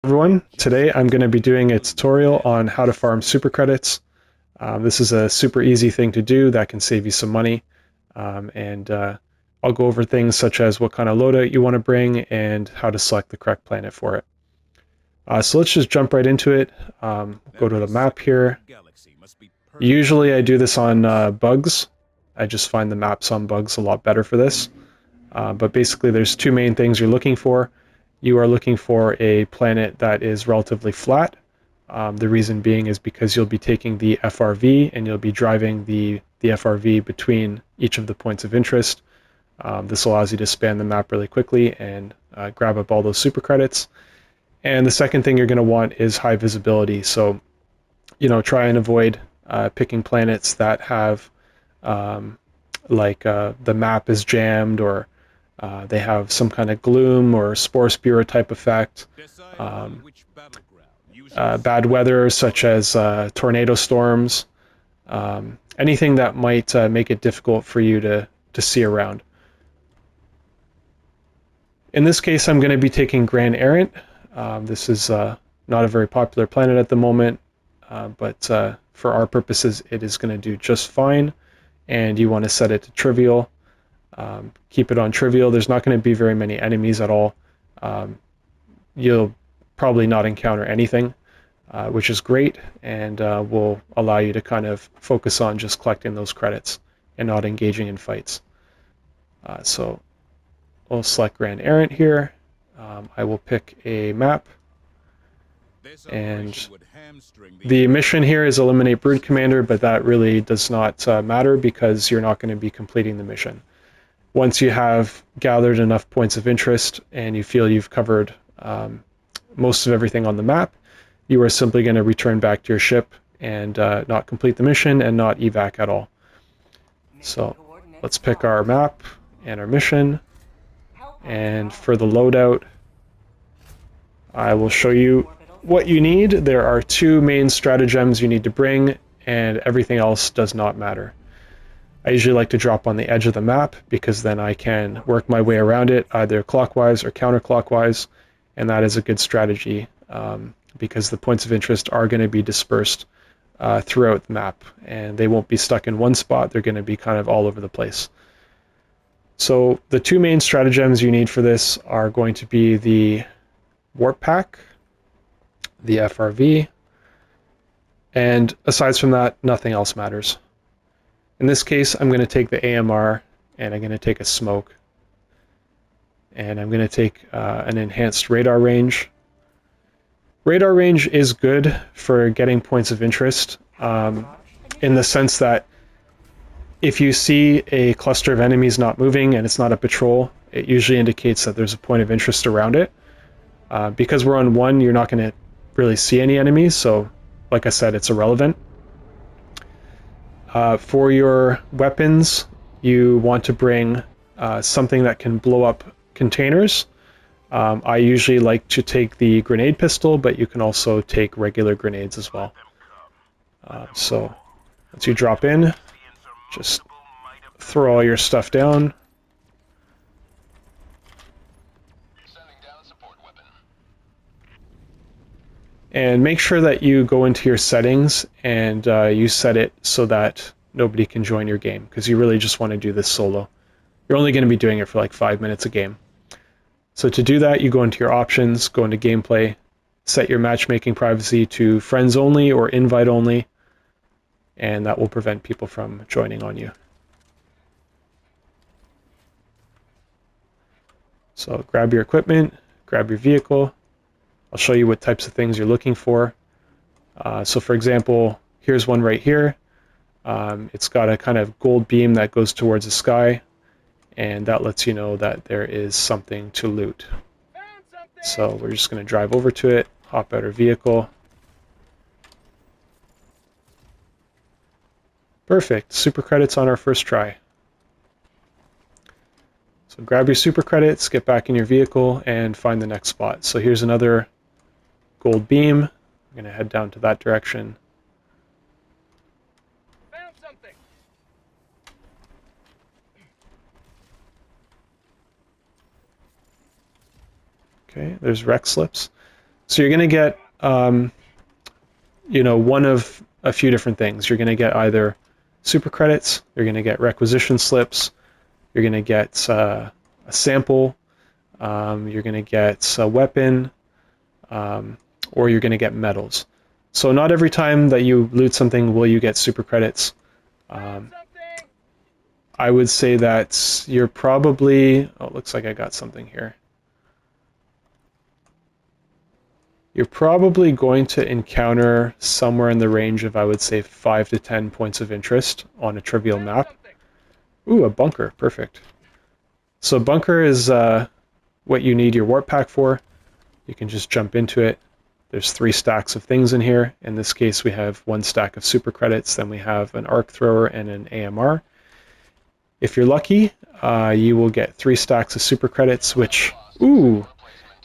Everyone, today I'm going to be doing a tutorial on how to farm super credits. This is a super easy thing to do that can save you some money, and I'll go over things such as what kind of loadout you want to bring and how to select the correct planet for it. So let's just jump right into it. Go to the map here. Usually I do this on bugs. I just find the maps on bugs a lot better for this. But basically there's two main things you're looking for. You are looking for a planet that is relatively flat. The reason being is because you'll be taking the FRV and you'll be driving the FRV between each of the points of interest. This allows you to span the map really quickly and grab up all those super credits. And the second thing you're going to want is high visibility. So, try and avoid picking planets that have the map is jammed, or they have some kind of gloom or spore spewer type effect. Bad weather such as tornado storms, anything that might make it difficult for you to see around. In this case, I'm going to be taking Grand Errant. This is not a very popular planet at the moment, but for our purposes, it is going to do just fine, and you want to set it to trivial. Keep it on trivial. There's not going to be very many enemies at all. You'll probably not encounter anything, which is great, and will allow you to kind of focus on just collecting those credits and not engaging in fights. So we'll select Grand Errant here. I will pick a map, and the mission here is eliminate Brood Commander, but that really does not matter because you're not going to be completing the mission. Once you have gathered enough points of interest and you feel you've covered most of everything on the map, you are simply going to return back to your ship and not complete the mission and not evac at all. So let's pick our map and our mission, and for the loadout I will show you what you need. There are two main stratagems you need to bring, and everything else does not matter. I usually like to drop on the edge of the map because then I can work my way around it either clockwise or counterclockwise, and that is a good strategy because the points of interest are going to be dispersed throughout the map, and they won't be stuck in one spot. They're going to be kind of all over the place. So the two main stratagems you need for this are going to be the Warp Pack, the FRV, and aside from that, nothing else matters. In this case, I'm going to take the AMR, and I'm going to take a smoke, and I'm going to take an enhanced radar range. Radar range is good for getting points of interest in the sense that if you see a cluster of enemies not moving and it's not a patrol, it usually indicates that there's a point of interest around it. Because we're on 1, you're not going to really see any enemies, so like I said, it's irrelevant. For your weapons, you want to bring something that can blow up containers. I usually like to take the grenade pistol, but you can also take regular grenades as well. So once you drop in, just throw all your stuff down. And make sure that you go into your settings and you set it so that nobody can join your game, because you really just want to do this solo. You're only going to be doing it for like 5 minutes a game. So to do that, you go into your options, go into gameplay, set your matchmaking privacy to friends only or invite only, and that will prevent people from joining on you. So grab your equipment, grab your vehicle. I'll show you what types of things you're looking for. So for example, here's one right here. It's got a kind of gold beam that goes towards the sky, and that lets you know that there is something to loot. So we're just going to drive over to it, hop out our vehicle. Perfect, super credits on our first try. So grab your super credits, get back in your vehicle, and find the next spot. So here's another gold beam. I'm going to head down to that direction. Found something. Okay, there's rec slips. So you're going to get, you know, one of a few different things. You're going to get either super credits, you're going to get requisition slips, you're going to get a sample, you're going to get a weapon, or you're going to get medals. So not every time that you loot something will you get super credits. I would say that you're probably... Oh, it looks like I got something here. You're probably going to encounter somewhere in the range of, I would say, 5 to 10 points of interest on a trivial map. Ooh, a bunker. Perfect. So bunker is what you need your warp pack for. You can just jump into it. There's 3 stacks of things in here. In this case, we have 1 stack of super credits, then we have an arc thrower and an AMR. If you're lucky, you will get 3 stacks of super credits, which, ooh,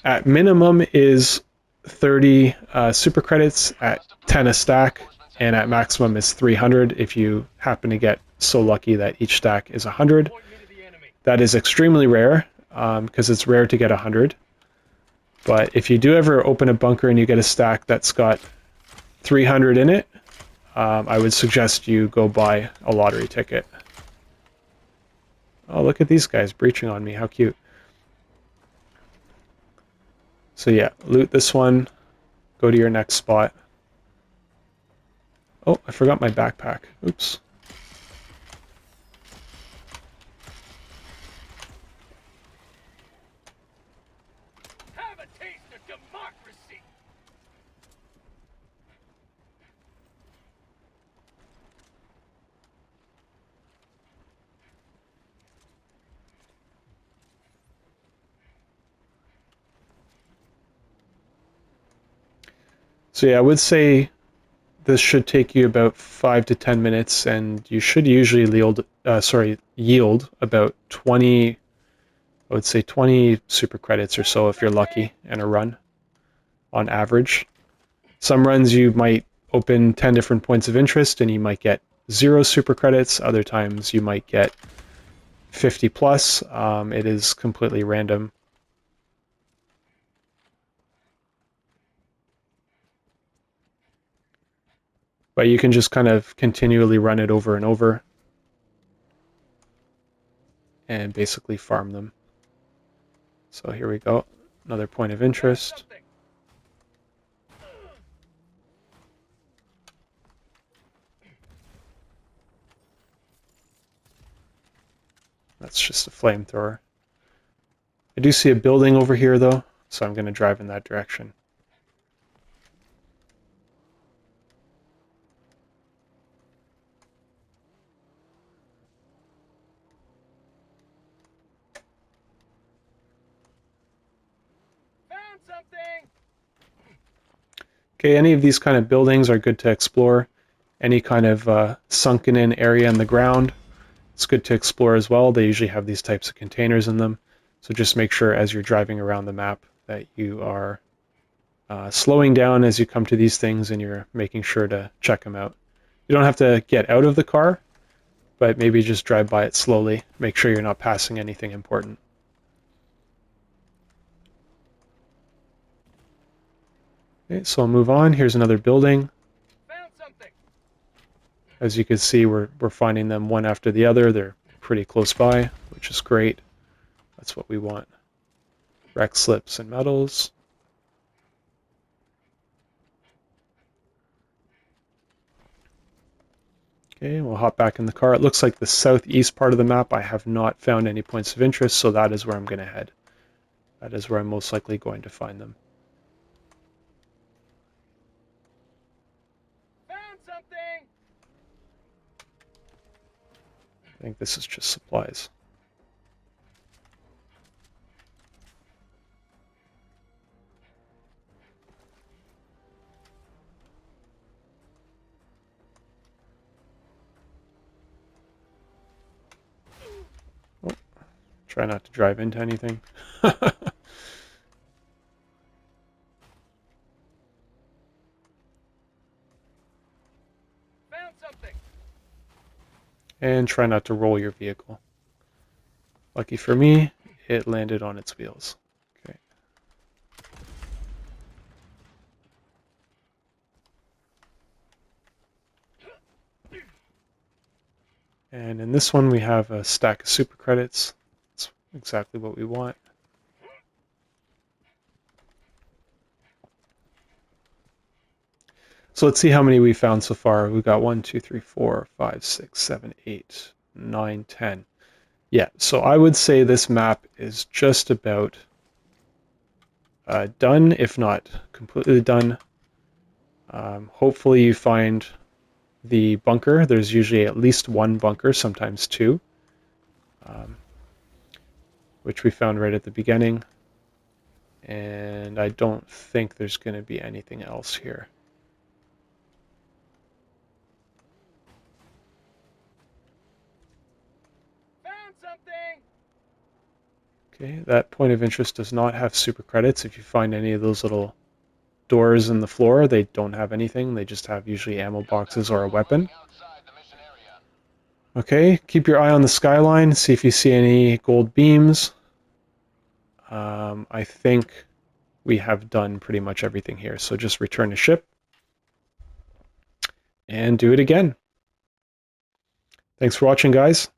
at minimum is 30 super credits at 10 a stack, and at maximum is 300 if you happen to get so lucky that each stack is 100. That is extremely rare, because it's rare to get 100. But if you do ever open a bunker and you get a stack that's got 300 in it, I would suggest you go buy a lottery ticket. Oh, look at these guys breaching on me. How cute. So yeah, loot this one. Go to your next spot. Oh, I forgot my backpack. Oops. Have a taste of democracy. So yeah, I would say this should take you about 5 to 10 minutes, and you should usually yield about 20, I would say 20 super credits or so if you're lucky in a run, on average. Some runs you might open 10 different points of interest and you might get 0 super credits. Other times you might get 50 plus. It is completely random. But you can just kind of continually run it over and over and basically farm them. So here we go. Another point of interest. That's just a flamethrower. I do see a building over here though, so I'm going to drive in that direction. Found something. Okay, any of these kind of buildings are good to explore. Any kind of sunken in area in the ground, it's good to explore as well. They usually have these types of containers in them. So just make sure as you're driving around the map that you are slowing down as you come to these things and you're making sure to check them out. You don't have to get out of the car, but maybe just drive by it slowly. Make sure you're not passing anything important. Okay, so I'll move on. Here's another building. Found something. As you can see, we're finding them one after the other. They're pretty close by, which is great. That's what we want. Rec slips and medals. Okay, we'll hop back in the car. It looks like the southeast part of the map I have not found any points of interest, so that is where I'm going to head. That is where I'm most likely going to find them. Found something. I think this is just supplies. Oh, try not to drive into anything. Found something. And try not to roll your vehicle. Lucky for me, it landed on its wheels. Okay. And in this one we have a stack of super credits. That's exactly what we want. So let's see how many we found so far. We've got 1, 2, 3, 4, 5, 6, 7, 8, 9, 10. Yeah, so I would say this map is just about done, if not completely done. Hopefully you find the bunker. There's usually at least one bunker, sometimes two, which we found right at the beginning. And I don't think there's going to be anything else here. Found something! Okay, that point of interest does not have super credits. If you find any of those little doors in the floor, they don't have anything. They just have usually ammo boxes or a weapon. Okay, keep your eye on the skyline. See if you see any gold beams. I think we have done pretty much everything here. So just return to ship and do it again. Thanks for watching, guys.